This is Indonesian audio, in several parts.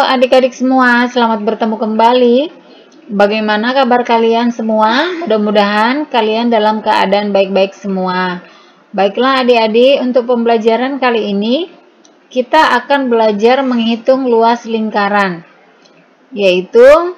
adik-adik semua, selamat bertemu kembali. Bagaimana kabar kalian semua? Mudah-mudahan kalian dalam keadaan baik-baik semua. Baiklah adik-adik, untuk pembelajaran kali ini kita akan belajar menghitung luas lingkaran, yaitu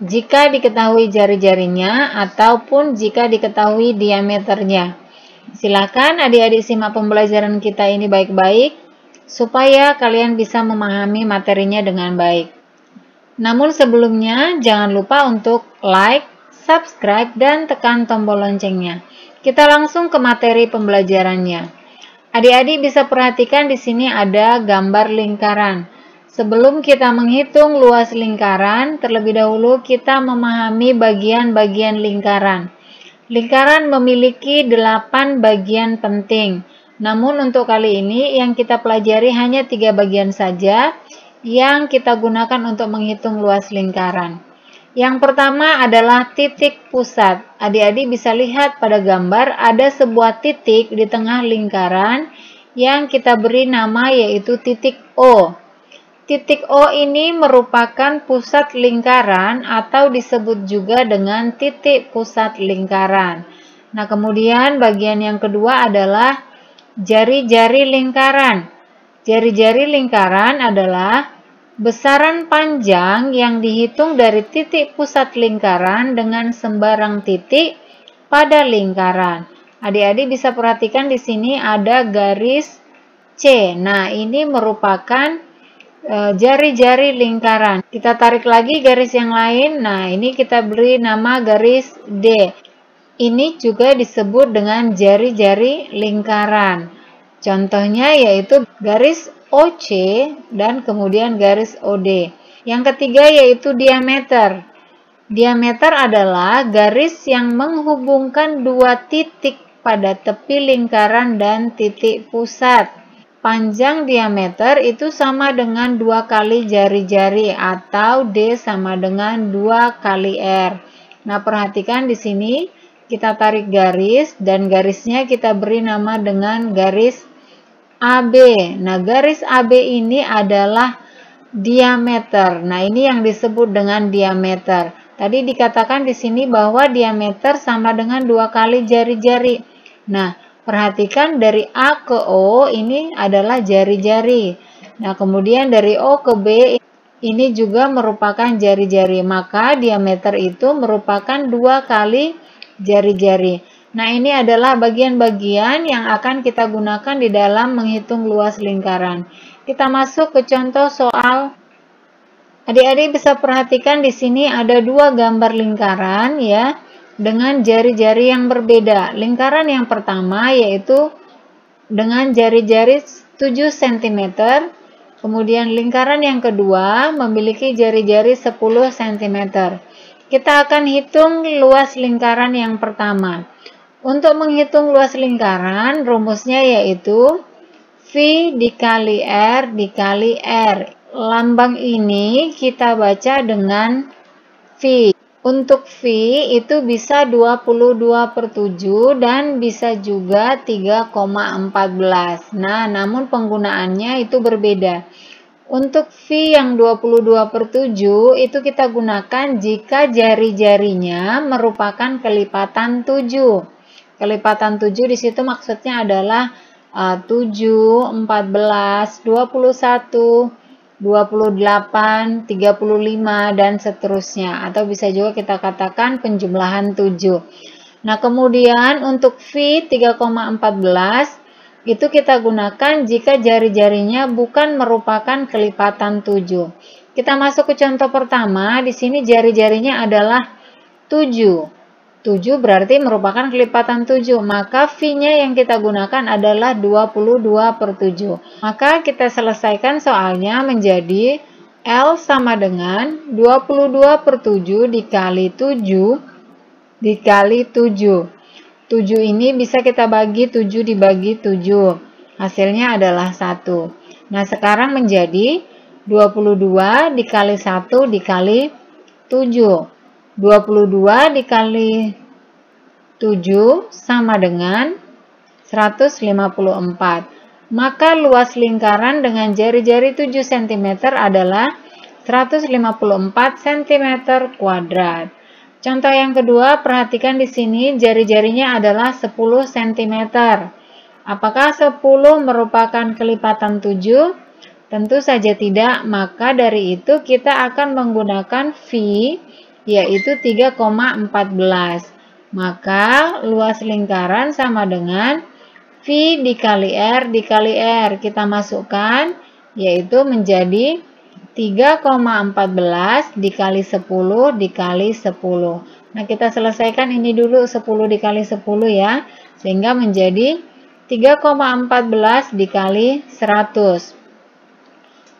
jika diketahui jari-jarinya ataupun jika diketahui diameternya. Silakan adik-adik simak pembelajaran kita ini baik-baik supaya kalian bisa memahami materinya dengan baik. Namun sebelumnya jangan lupa untuk like, subscribe, dan tekan tombol loncengnya. Kita langsung ke materi pembelajarannya. Adik-adik bisa perhatikan di sini ada gambar lingkaran. Sebelum kita menghitung luas lingkaran, terlebih dahulu kita memahami bagian-bagian lingkaran. Lingkaran memiliki 8 bagian penting. Namun untuk kali ini yang kita pelajari hanya 3 bagian saja yang kita gunakan untuk menghitung luas lingkaran. Yang pertama adalah titik pusat. Adik-adik bisa lihat pada gambar ada sebuah titik di tengah lingkaran yang kita beri nama yaitu titik O. Titik O ini merupakan pusat lingkaran atau disebut juga dengan titik pusat lingkaran. Nah, kemudian bagian yang kedua adalah jari-jari lingkaran. Jari-jari lingkaran adalah besaran panjang yang dihitung dari titik pusat lingkaran dengan sembarang titik pada lingkaran. Adik-adik bisa perhatikan di sini ada garis C. Nah, ini merupakan jari-jari lingkaran. Kita tarik lagi garis yang lain. Nah, ini kita beri nama garis D. Ini juga disebut dengan jari-jari lingkaran. Contohnya yaitu garis OC dan kemudian garis OD. Yang ketiga yaitu diameter. Diameter adalah garis yang menghubungkan dua titik pada tepi lingkaran dan titik pusat. Panjang diameter itu sama dengan 2 kali jari-jari atau D sama dengan 2 kali R. Nah, perhatikan di sini kita tarik garis dan garisnya kita beri nama dengan garis AB. Nah, garis AB ini adalah diameter. Nah, ini yang disebut dengan diameter. Tadi dikatakan di sini bahwa diameter sama dengan 2 kali jari-jari. Nah, perhatikan dari A ke O ini adalah jari-jari. Nah, kemudian dari O ke B ini juga merupakan jari-jari. Maka diameter itu merupakan 2 kali jari-jari. Nah, ini adalah bagian-bagian yang akan kita gunakan di dalam menghitung luas lingkaran. Kita masuk ke contoh soal. Adik-adik bisa perhatikan di sini ada 2 gambar lingkaran ya, dengan jari-jari yang berbeda. Lingkaran yang pertama yaitu dengan jari-jari 7 cm. Kemudian lingkaran yang kedua memiliki jari-jari 10 cm. Kita akan hitung luas lingkaran yang pertama. Untuk menghitung luas lingkaran, rumusnya yaitu V dikali R dikali R. Lambang ini kita baca dengan V. Untuk V itu bisa 22/7 dan bisa juga 3,14. Nah, namun penggunaannya itu berbeda. Untuk V yang 22/7 itu kita gunakan jika jari-jarinya merupakan kelipatan 7. Kelipatan 7 di situ maksudnya adalah 7, 14, 21, 28, 35 dan seterusnya, atau bisa juga kita katakan penjumlahan 7. Nah, kemudian untuk V 3,14 itu kita gunakan jika jari-jarinya bukan merupakan kelipatan 7. Kita masuk ke contoh pertama. Di sini jari-jarinya adalah 7. 7 berarti merupakan kelipatan 7. Maka V-nya yang kita gunakan adalah 22/7. Maka kita selesaikan soalnya menjadi L sama dengan 22/7 dikali 7 dikali 7. 7 ini bisa kita bagi 7 dibagi 7. Hasilnya adalah 1. Nah, sekarang menjadi 22 dikali 1 dikali 7. 22 dikali 7 sama dengan 154. Maka luas lingkaran dengan jari-jari 7 cm adalah 154 cm². Contoh yang kedua, perhatikan di sini jari-jarinya adalah 10 cm. Apakah 10 merupakan kelipatan 7? Tentu saja tidak, maka dari itu kita akan menggunakan V, yaitu 3,14. Maka luas lingkaran sama dengan V dikali R dikali R. Kita masukkan, yaitu menjadi 3,14 dikali 10 dikali 10. Nah, kita selesaikan ini dulu 10 dikali 10 ya, sehingga menjadi 3,14 dikali 100.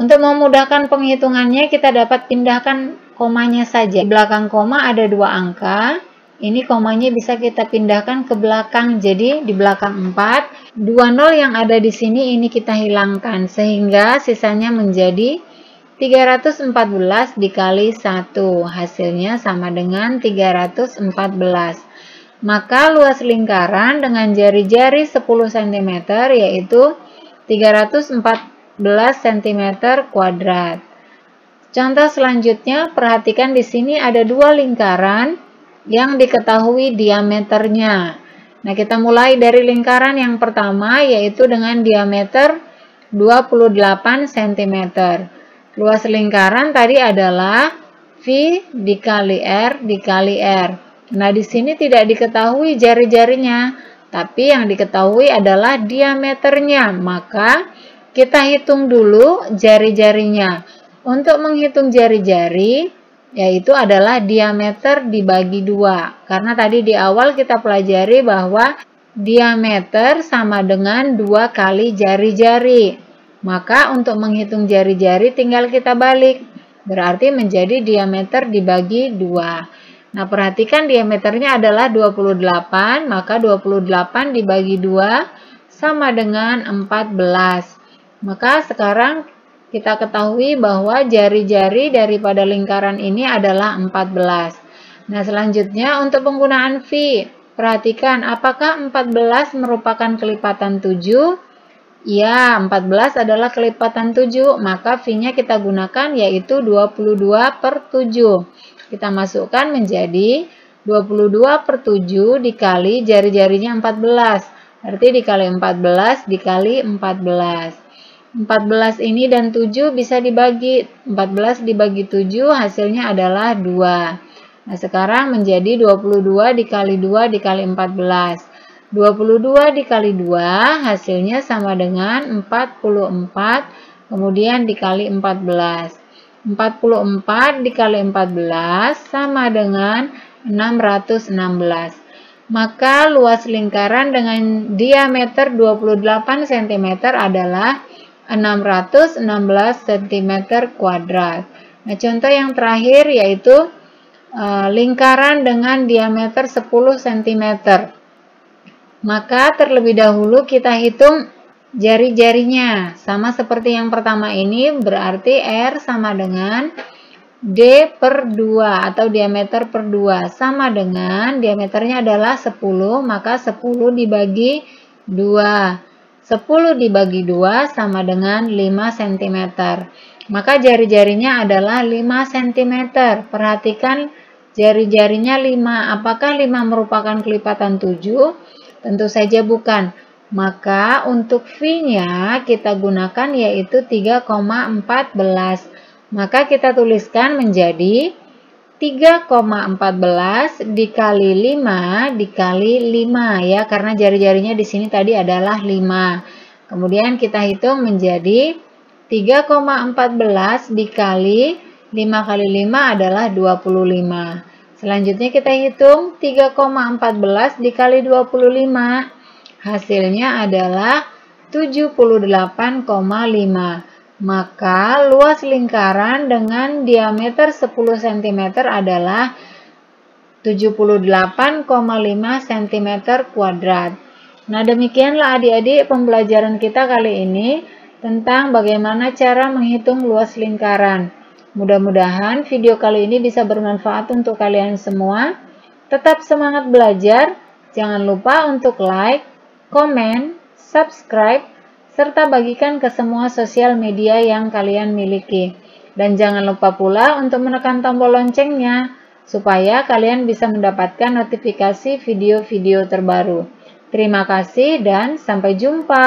Untuk memudahkan penghitungannya, kita dapat pindahkan komanya saja. Di belakang koma ada 2 angka, ini komanya bisa kita pindahkan ke belakang, jadi di belakang 4, 2 nol yang ada di sini ini kita hilangkan, sehingga sisanya menjadi 314 dikali 1, hasilnya sama dengan 314. Maka luas lingkaran dengan jari-jari 10 cm yaitu 314 cm². Contoh selanjutnya, perhatikan di sini ada 2 lingkaran yang diketahui diameternya. Nah, kita mulai dari lingkaran yang pertama yaitu dengan diameter 28 cm. Luas lingkaran tadi adalah V dikali R dikali R. Nah, di sini tidak diketahui jari-jarinya, tapi yang diketahui adalah diameternya. Maka kita hitung dulu jari-jarinya. Untuk menghitung jari-jari, yaitu adalah diameter dibagi 2. Karena tadi di awal kita pelajari bahwa diameter sama dengan 2 kali jari-jari. Maka untuk menghitung jari-jari tinggal kita balik. Berarti menjadi diameter dibagi 2. Nah, perhatikan diameternya adalah 28, maka 28 dibagi 2 sama dengan 14. Maka sekarang kita ketahui bahwa jari-jari daripada lingkaran ini adalah 14. Nah, selanjutnya untuk penggunaan V. Perhatikan apakah 14 merupakan kelipatan 7? Ya, 14 adalah kelipatan 7, maka V-nya kita gunakan yaitu 22/7. Kita masukkan menjadi 22/7 dikali jari-jarinya 14. Berarti dikali 14 dikali 14. 14 ini dan 7 bisa dibagi. 14 dibagi 7 hasilnya adalah 2. Nah, sekarang menjadi 22 dikali 2 dikali 14. 22 dikali 2 hasilnya sama dengan 44, kemudian dikali 14. 44 dikali 14 sama dengan 616. Maka luas lingkaran dengan diameter 28 cm adalah 616 cm². Nah, contoh yang terakhir yaitu lingkaran dengan diameter 10 cm. Maka terlebih dahulu kita hitung jari-jarinya. Sama seperti yang pertama ini, berarti R sama dengan D/2 atau diameter per 2. Sama dengan diameternya adalah 10, maka 10 dibagi 2. 10 dibagi 2 sama dengan 5 cm. Maka jari-jarinya adalah 5 cm. Perhatikan jari-jarinya 5. Apakah 5 merupakan kelipatan 7? Tentu saja bukan. Maka untuk V-nya kita gunakan yaitu 3,14. Maka kita tuliskan menjadi 3,14 dikali 5 dikali 5 ya, karena jari-jarinya di sini tadi adalah 5. Kemudian kita hitung menjadi 3,14 dikali 5 kali 5 adalah 25. Selanjutnya kita hitung 3,14 dikali 25. Hasilnya adalah 78,5. Maka luas lingkaran dengan diameter 10 cm adalah 78,5 cm². Nah, demikianlah adik-adik pembelajaran kita kali ini tentang bagaimana cara menghitung luas lingkaran. Mudah-mudahan video kali ini bisa bermanfaat untuk kalian semua. Tetap semangat belajar. Jangan lupa untuk like, komen, subscribe, serta bagikan ke semua sosial media yang kalian miliki. Dan jangan lupa pula untuk menekan tombol loncengnya, supaya kalian bisa mendapatkan notifikasi video-video terbaru. Terima kasih dan sampai jumpa.